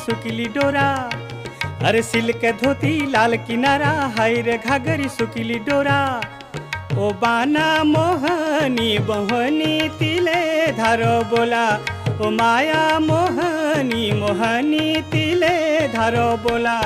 सुकिली डोरा। अरे सिल्क धोती लाल किनारा, हाय रे घाघरी सुकिली डोरा। ओ बाना मोहनी बहनी तिले धारो बोला, ओ माया मोहनी मोहनी तिले धारो बोला।